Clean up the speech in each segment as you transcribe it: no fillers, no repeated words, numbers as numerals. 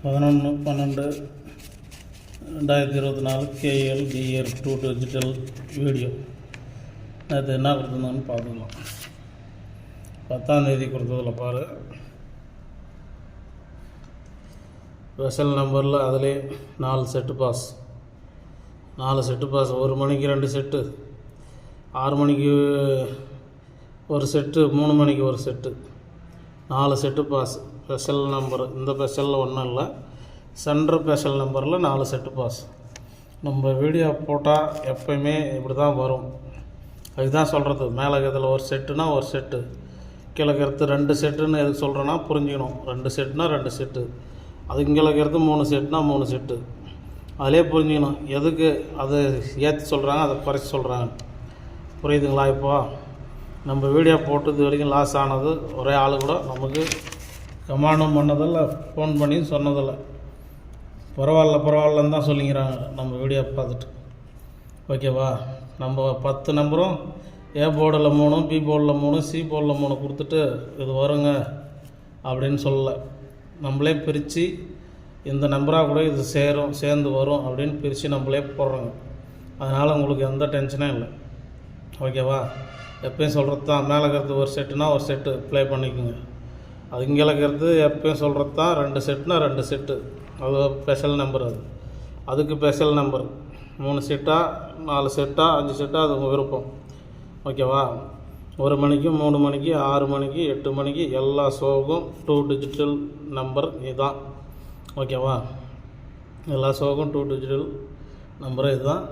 11/12/2024 KL GR 2 digital video. நேற்று என்ன கொடுத்துருந்தோன்னு பார்த்துக்கலாம். 10ஆம் தேதி கொடுத்ததில் பாரு, ஸ்பெஷல் நம்பரில் அதிலே 4 செட்டு பாஸ், 1 மணிக்கு 2 செட்டு, 6 மணிக்கு ஒரு செட்டு, 3 மணிக்கு ஒரு set, 4 set pass. Special number இந்த ஸ்பெஷலில் ஒன்றும் இல்லை, சென்ட்ரல் ஸ்பெஷல் நம்பரில் 4 செட்டு பாஸ். நம்ம வீடியோ போட்டால் எப்போயுமே இப்படி தான் வரும். அதுதான் சொல்கிறது. மேலே இருக்கிறதுல ஒரு செட்டுனா ஒரு செட்டு, கீழே இருக்கிறது 2 செட்டுன்னு எதுக்கு சொல்கிறேன்னா புரிஞ்சுக்கணும். 2 செட்டுனா 2 செட்டு, அதுக்கு கீழே இருக்கிறது 3 செட்டுனா 3 செட்டு. அதிலே புரிஞ்சுக்கணும் எதுக்கு அது ஏற்றி சொல்கிறாங்க, அதை குறைச்சி சொல்கிறாங்க. புரியுதுங்களா? இப்போ நம்ம வீடியோ போட்டது வரைக்கும் லாஸ் ஆனது ஒரே ஆள் கூட நமக்கு கமாண்டும் பண்ணதில்லை, ஃபோன் பண்ணி சொன்னதில்லை. பரவாயில்லன்னு தான் சொல்லிக்கிறாங்க நம்ம வீடியோ பார்த்துட்டு. ஓகேவா? நம்ம 10 நம்பரும் ஏ போர்டில் 3, பி போர்டில் 3, சி போர்டில் 3 கொடுத்துட்டு இது வருங்க அப்படின்னு சொல்லலை. நம்மளே பிரித்து இந்த நம்பராக கூட இது சேர்ந்து வரும் அப்படின்னு பிரித்து நம்மளே போடுறோங்க. அதனால் உங்களுக்கு எந்த டென்ஷனும் இல்லை. ஓகேவா? எப்பயும் சொல்கிறது தான், மேலே இருக்கிறது ஒரு செட்டுனா ஒரு செட்டு ப்ளே பண்ணிக்கோங்க. அது இங்கே இருக்கிறது எப்பயும் சொல்கிறது தான், 2 செட்டுனா 2 செட்டு. அது ஸ்பெஷல் நம்பர். அதுக்கு ஸ்பெஷல் நம்பர் 3 செட்டா 4 செட்டா 5 செட்டா, அது உங்கள் விருப்பம். ஓகேவா? 1 மணிக்கு, 3 மணிக்கு, 6 மணிக்கு, 8 மணிக்கு எல்லா ஷோவுக்கும் 2 டிஜிட்டல் நம்பர் இதுதான். ஓகேவா? எல்லா ஷோவுக்கும் 2 டிஜிட்டல் நம்பர் இதுதான்.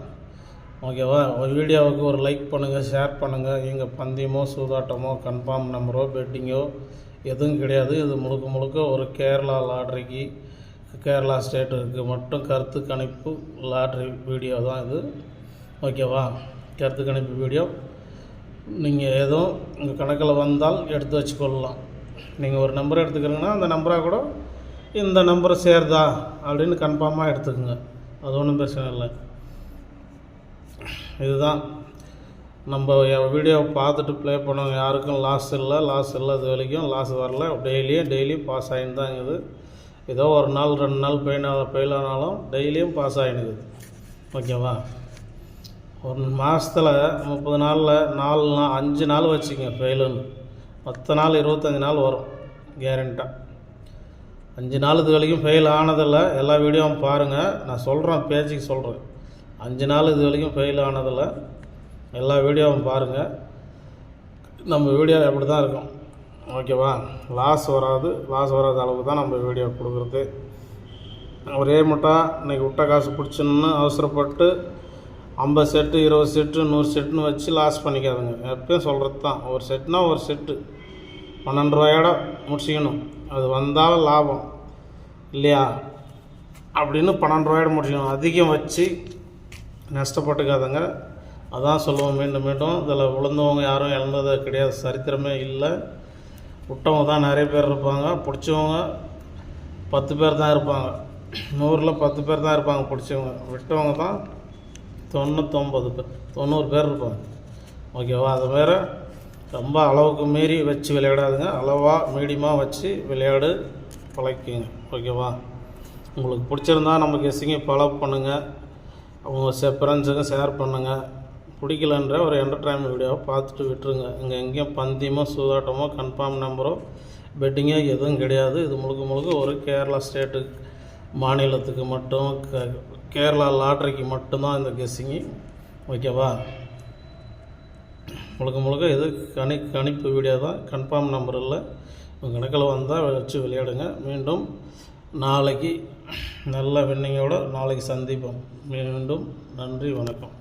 ஓகேவா? ஒரு வீடியோவுக்கு ஒரு லைக் பண்ணுங்கள், ஷேர் பண்ணுங்கள். எங்கள் பந்தயமோ சூதாட்டமோ கன்ஃபார்ம் நம்பரோ பெட்டிங்கோ எதுவும் கிடையாது. இது முழுக்க ஒரு கேரளா லாட்ரிக்கு, கேரளா ஸ்டேட்டுக்கு மட்டும் கருத்து கணிப்பு லாட்ரி வீடியோ தான் இது. ஓகேவா? கருத்து கணிப்பு வீடியோ. நீங்கள் எதுவும் உங்கள் கணக்கில் வந்தால் எடுத்து வச்சுக்கொள்ளலாம். நீங்கள் ஒரு நம்பரை எடுத்துக்கிறீங்கன்னா அந்த நம்பராக கூட இந்த நம்பரை சேருதா அப்படின்னு கன்ஃபார்மாக எடுத்துக்கோங்க. அது ஒன்றும் பிரச்சனை இல்லை. இதுதான் நம்ம வீடியோவை பார்த்துட்டு ப்ளே பண்ணுவோம். யாருக்கும் லாஸ் இல்லை. இது வரைக்கும் லாஸ் வரல. டெய்லியும் பாஸ் ஆகின்னு தான் இருக்குது. ஏதோ ஒரு நாள் 2 நாள் ஃபெயில் ஆனாலும் டெய்லியும் பாஸ் ஆகினுக்குது. ஓகேவா? ஒரு மாதத்தில் 30 நாளில் 5 நாள் வச்சுக்கோங்க ஃபெயிலுன்னு. மற்ற நாள் 25 நாள் வரும் கேரண்டாக. 5 நாள் இது வரைக்கும் ஃபெயில் ஆனதில்லை. எல்லா வீடியோவும் பாருங்கள். நான் சொல்கிறேன், பேச்சுக்கு சொல்கிறேன். 5 நாள் இது வரைக்கும் ஃபெயில் ஆனதில்லை. எல்லா வீடியோவும் பாருங்கள். நம்ம வீடியோ எப்படி தான் இருக்கும். ஓகேவா? லாஸ் வராத அளவுக்கு தான் நம்ம வீடியோ கொடுக்குறது. ஒரே மட்டும் இன்றைக்கி விட்ட காசு பிடிச்சணுன்னு அவசரப்பட்டு 50 செட்டு 20 செட்டு 100 செட்டுன்னு வச்சு லாஸ் பண்ணிக்காதுங்க. எப்பயும் சொல்கிறது தான், ஒரு செட்டுனா ஒரு செட்டு 12 ரூபாயோட முடிச்சிக்கணும். அது வந்தாலும் லாபம் இல்லையா அப்படின்னு 12 ரூபாயோட முடிச்சிக்கணும். அதிகம் வச்சு நஷ்டப்பட்டுக்காதங்க. அதான் சொல்லுவோம் மீண்டும். இதில் விழுந்தவங்க யாரும் இழந்தது கிடையாது, சரித்திரமே இல்லை. விட்டவங்க தான் நிறைய பேர் இருப்பாங்க, பிடிச்சவங்க 10 பேர் தான் இருப்பாங்க. 100ல் 10 பேர் தான் இருப்பாங்க பிடிச்சவங்க. விட்டவங்க தான் 90 பேர் இருப்பாங்க. ஓகேவா? அது வேறு ரொம்ப அளவுக்கு மீறி வச்சு விளையாடாதுங்க. அளவாக மீடியமாக வச்சு விளையாடு பழக்கிங்க. ஓகேவா? உங்களுக்கு பிடிச்சிருந்தா நம்ம கெஸ்ஸிங்கை ஃபாலோ பண்ணுங்கள். அவங்க ஃப்ரெண்ட்ஸுங்க ஷேர் பண்ணுங்கள். பிடிக்கலன்ற ஒரு என்டர்டைன்மெண்ட் வீடியோவை பார்த்துட்டு விட்டுருங்க. இங்கே எங்கேயும் பந்தயமோ சூதாட்டமோ கன்ஃபார்ம் நம்பரோ பெட்டிங்கோ எதுவும் கிடையாது. இது முழுக்க ஒரு கேரளா ஸ்டேட்டு மாநிலத்துக்கு மட்டும், கேரளா லாட்ரிக்கு மட்டும்தான் இந்த கெஸ்ஸிங்கு. ஓகேவா? முழுக்க இது கணிப்பு வீடியோ தான், கன்ஃபார்ம் நம்பர் இல்லை. உங்கள் கணக்கில் வந்தால் வச்சு விளையாடுங்க. மீண்டும் நாளைக்கு நல்ல வின்னிங்கோடு நாளைக்கு சந்திப்போம். மீண்டும் நன்றி, வணக்கம்.